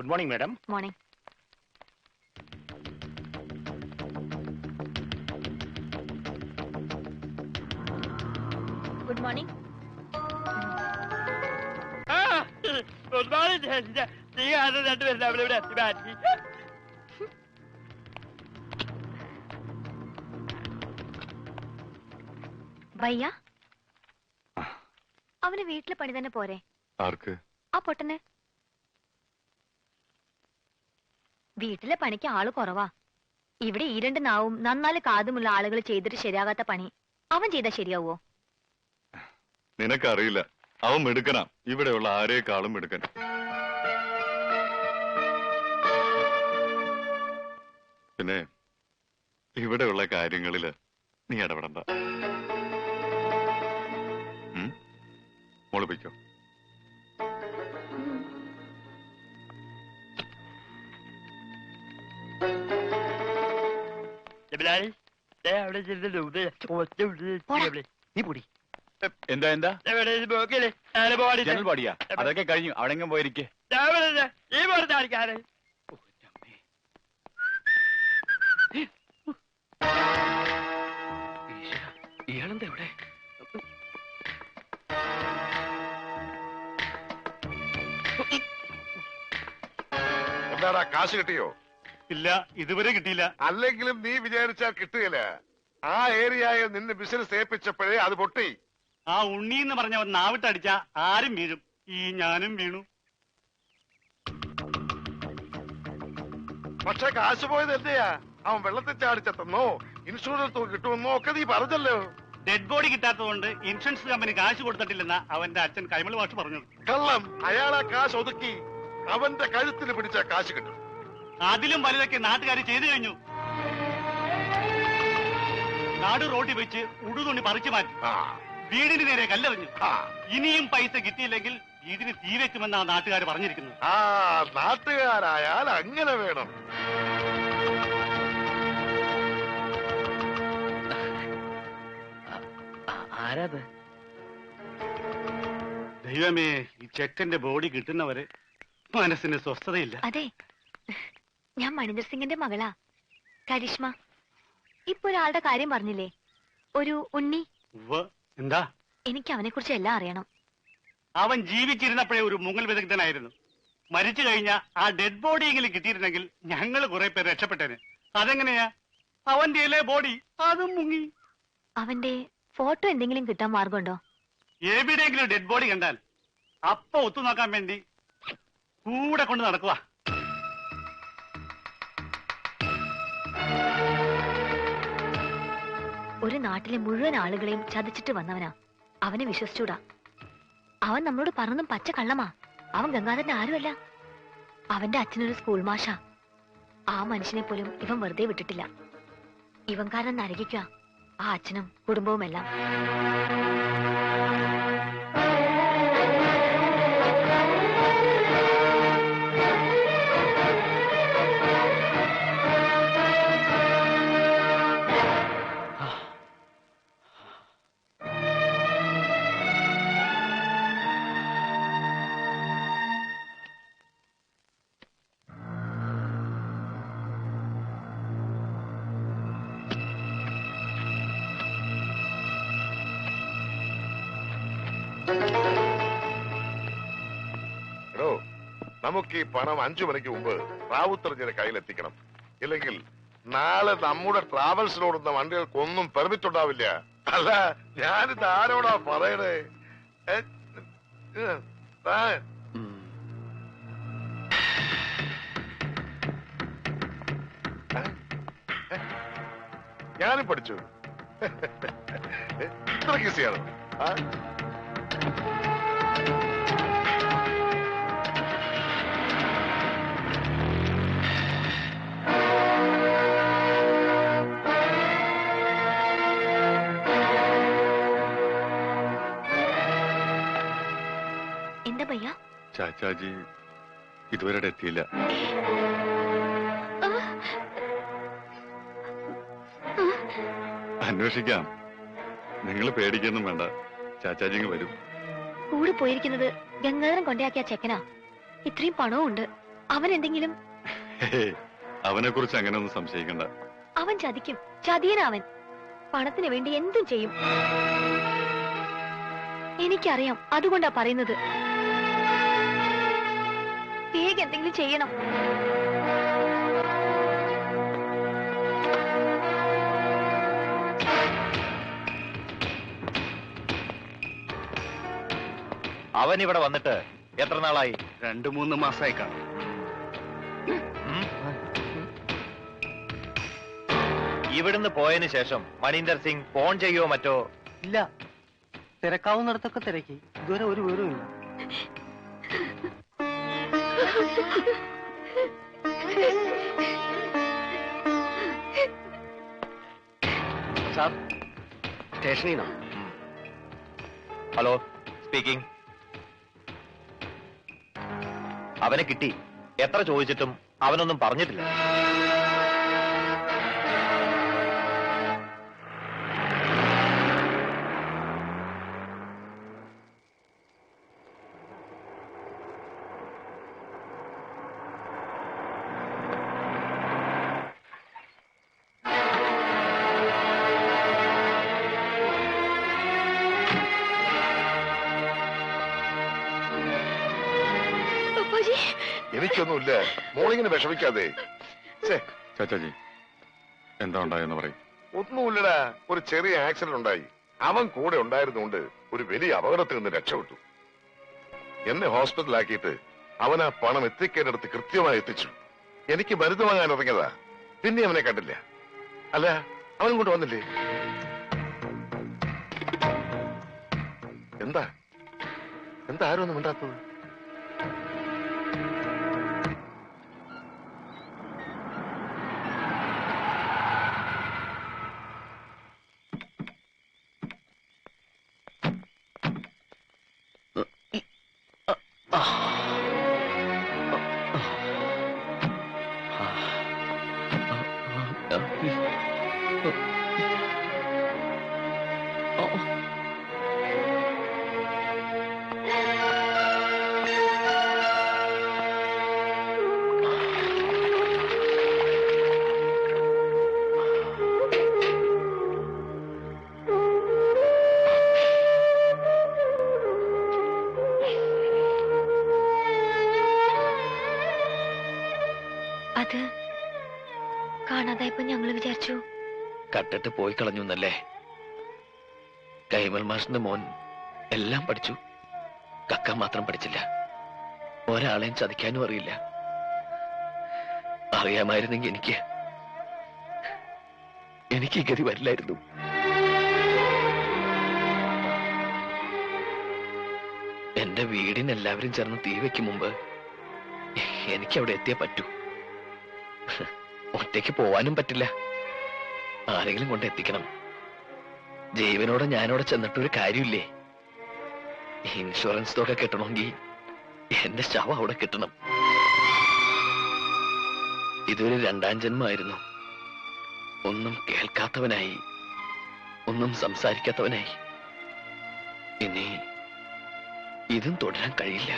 Good morning, madam. Morning. Good morning. Good morning. ഭയ്യ അവന് വീട്ടിലെ പണി തന്നെ പോരെ? ആർക്ക്? ആ പൊട്ടന്. വീട്ടിലെ പണിക്ക് ആള് കുറവാ. ഇവിടെ ഈ രണ്ട് നാവും നന്നാല് കാതുമുള്ള ആളുകൾ ചെയ്തിട്ട് ശരിയാകാത്ത പണി അവൻ ചെയ്താൽ ശരിയാവോ? നിനക്കറിയില്ല, അവൻ മിടുക്കനാ. ഇവിടെയുള്ള ആരേക്കാളും മിടുക്കൻ. പിന്നെ ഇവിടെയുള്ള കാര്യങ്ങളില് നീ ഇടപെടണ്ട. മോള് പൊയ്ക്കോ. നീ പൊടി. എന്താ എന്താ ജനൽ പാടിയാ? അതൊക്കെ കഴിഞ്ഞു. അവിടെങ്ങും പോയിരിക്കേ. ഇയാളെന്താ ഇവിടെ? എന്താടാ, കാശ് കിട്ടിയോ? ഇല്ല, ഇതുവരെ കിട്ടിയില്ല. അല്ലെങ്കിലും നീ വിചാരിച്ചാൽ കിട്ടുകയില്ല. ആ ഏരിയയിൽ നിന്ന് ബിസിനസ് ഏൽപ്പിച്ചപ്പോഴേ അത് പൊട്ടി. ആ ഉണ്ണി എന്ന് പറഞ്ഞവൻ നാവിട്ടടിച്ച ആരും വീഴും. ഈ ഞാനും വീണു. പക്ഷെ കാശ് പോയത് എന്റെയാ. അവൻ വെള്ളത്തിൽ ചാടിച്ചെത്തുന്നോ ഇൻഷുറൻസ് തുക കിട്ടുമെന്നോ ഒക്കെ നീ പറഞ്ഞല്ലോ. ഡെഡ് ബോഡി കിട്ടാത്തതുകൊണ്ട് ഇൻഷുറൻസ് കമ്പനി കാശ് കൊടുത്തിട്ടില്ലെന്ന അവന്റെ അച്ഛൻ കൈമൾ മാഷ് പറഞ്ഞു. കള്ളം. അയാളാ കാശ് ഒതുക്കി അവന്റെ കഴുത്തിന് പിടിച്ച കാശ് കിട്ടും. അതിലും വലുതൊക്കെ നാട്ടുകാർ ചെയ്തു കഴിഞ്ഞു. നാട് റോഡിൽ വെച്ച് ഉടുതുണി പറിച്ചു മാറ്റി, വീടിന് നേരെ കല്ലെറിഞ്ഞു. ഇനിയും പൈസ കിട്ടിയില്ലെങ്കിൽ വീടിന് തീ വെക്കുമെന്നാണ് നാട്ടുകാർ പറഞ്ഞിരിക്കുന്നത്. ആ നാട്ടുകാരായാൽ അങ്ങനെ വേണം. ആരാത്? ദൈവമേ, ഈ ചെക്കന്റെ ബോഡി കിട്ടുന്നവരെ മനസ്സിന് സ്വസ്ഥതയില്ല. അതെ, ഞാൻ മണിന്ദർ സിംഗിന്റെ മകളാ, കരിഷ്മ. ഇപ്പൊ ഒരാളുടെ കാര്യം പറഞ്ഞില്ലേ, ഒരു ഉണ്ണി. എന്താ? എനിക്ക് അവനെ കുറിച്ച് എല്ലാം അറിയണം. അവൻ ജീവിച്ചിരുന്നപ്പോഴേ ഒരു മുങ്ങൽ വിദഗ്ധനായിരുന്നു. മരിച്ചു കഴിഞ്ഞ ആ ഡെഡ് ബോഡിയെങ്കിലും കിട്ടിയിരുന്നെങ്കിൽ ഞങ്ങൾ കുറെ പേര് രക്ഷപ്പെട്ടേനെ. അതെങ്ങനെയാ? അവന്റെ ബോഡി അതും മുങ്ങി. അവന്റെ ഫോട്ടോ എന്തെങ്കിലും കിട്ടാൻ മാർഗമുണ്ടോ? എവിടെയെങ്കിലും ഡെഡ് ബോഡി കണ്ടാൽ അപ്പൊ ഒത്തു നോക്കാൻ വേണ്ടി കൂടെ കൊണ്ട് നടക്കുക. ഒരു നാട്ടിലെ മുഴുവൻ ആളുകളെയും ചതിച്ചിട്ട് വന്നവനാ. അവനെ വിശ്വസിച്ചൂടാ. അവൻ നമ്മളോട് പറഞ്ഞതും പച്ച കള്ളമാ. അവൻ ഗംഗാധരന്റെ ആരുമല്ല. അവന്റെ അച്ഛനൊരു സ്കൂൾ മാഷാ. ആ മനുഷ്യനെ പോലും ഇവൻ വെറുതെ വിട്ടിട്ടില്ല. ഇവൻ കാരണം നരകിക്കുക ആ അച്ഛനും കുടുംബവുമെല്ലാം. നമുക്ക് ഈ പണം 5 മണിക്ക് മുമ്പ് റാവുത്തറിഞ്ഞിന്റെ കയ്യിലെത്തിക്കണം. ഇല്ലെങ്കിൽ നാളെ നമ്മുടെ ട്രാവൽസിനോടുന്ന വണ്ടികൾക്കൊന്നും പെർമിറ്റ് ഉണ്ടാവില്ല. അല്ല, ഞാനിത് ആരോടാ പറയണേ? ഞാനും പഠിച്ചു. ഇത്ര ഈസിയാണ്. എന്താ ഭയ്യ? ചാച്ചാജി ഇതുവരെ എത്തിയില്ല. അന്വേഷിക്കാം. നിങ്ങൾ പേടിക്കൊന്നും വേണ്ട, ചാച്ചാജി വരും. കൂടെ പോയിരിക്കുന്നത് ഗംഗാധരൻ കൊണ്ടയാക്കിയ ചെക്കനാ. ഇത്രയും പണവും ഉണ്ട്. അവൻ എന്തെങ്കിലും അവനെ കുറിച്ച് അങ്ങനെ ഒന്നും സംശയിക്കണ്ട. അവൻ ചതിക്കും. ചതിയനവൻ പണത്തിന് വേണ്ടി എന്തും ചെയ്യും. എനിക്കറിയാം, അതുകൊണ്ടാ പറയുന്നത്. വേഗം എന്തെങ്കിലും ചെയ്യണം. അവൻ ഇവിടെ വന്നിട്ട് എത്ര നാളായി? 2-3 മാസമായി കാണും. ഇവിടുന്ന് പോയതിനു ശേഷം മനീന്ദർ സിംഗ് ഫോൺ ചെയ്യോ മറ്റോ? ഇല്ല, തിരക്കാവുന്നിടത്തൊക്കെ തിരക്കി. ഇതുവരെ ഒരു വിവരവും ഇല്ല. സാർ, സ്റ്റേഷനിൽ നിന്നോ? Hello, speaking. അവനെ കിട്ടി. എത്ര ചോദിച്ചിട്ടും അവനൊന്നും പറഞ്ഞിട്ടില്ല. എനിക്കൊന്നുമില്ല, മോളിങ്ങനെ വിഷമിക്കാതെ. ചാച്ചാജി, എന്താ ഉണ്ടായെന്ന് പറയും. ഒന്നുമില്ലടാ, ഒരു ചെറിയ ആക്സിഡന്റ് ഉണ്ടായി. അവൻ കൂടെ ഉണ്ടായിരുന്നുകൊണ്ട് ഒരു വലിയ അപകടത്തിൽ നിന്ന് രക്ഷപ്പെട്ടു. എന്നെ ഹോസ്പിറ്റലാക്കിയിട്ട് അവൻ ആ പണം എത്തിക്കേണ്ടടുത്ത് കൃത്യമായി എത്തിച്ചു. എനിക്ക് മരുന്ന് വാങ്ങാൻ ഇറങ്ങിയതാ. പിന്നെ അവനെ കണ്ടില്ല. അല്ല, അവൻ കൊണ്ട് വന്നില്ലേ? എന്താ എന്താ ആരും ഒന്നും മിണ്ടാത്തത്? അത് കാണാതായപ്പോ ഞങ്ങള് വിചാരിച്ചു കട്ടിട്ട് പോയി കളഞ്ഞു എന്നല്ലേ. കൈമൾ മാഷിന്റെ മോൻ എല്ലാം പഠിച്ചു, കക്ക മാത്രം പഠിച്ചില്ല. ഒരാളെയും ചതിക്കാനും അറിയില്ല. അറിയാമായിരുന്നെങ്കിൽ എനിക്ക് ഈ ഗതി വരില്ലായിരുന്നു. എന്റെ വീടിന് എല്ലാവരും ചേർന്ന് തീ വെക്കും മുമ്പ് എനിക്ക് അവിടെ എത്തിയേ പറ്റൂ. ഒറ്റയ്ക്ക് പോവാനും പറ്റില്ല, ആരെങ്കിലും കൊണ്ട് എത്തിക്കണം. ജീവനോടെ ഞാനവിടെ ചെന്നിട്ടൊരു കാര്യമില്ലേ. ഇൻഷുറൻസ് തുക കിട്ടണമെങ്കിൽ എന്റെ ശവം അവിടെ കിട്ടണം. ഇതൊരു 2ാം ജന്മമായിരുന്നു. ഒന്നും കേൾക്കാത്തവനായി, ഒന്നും സംസാരിക്കാത്തവനായി. ഇനി ഇതും തുടരാൻ കഴിയില്ല.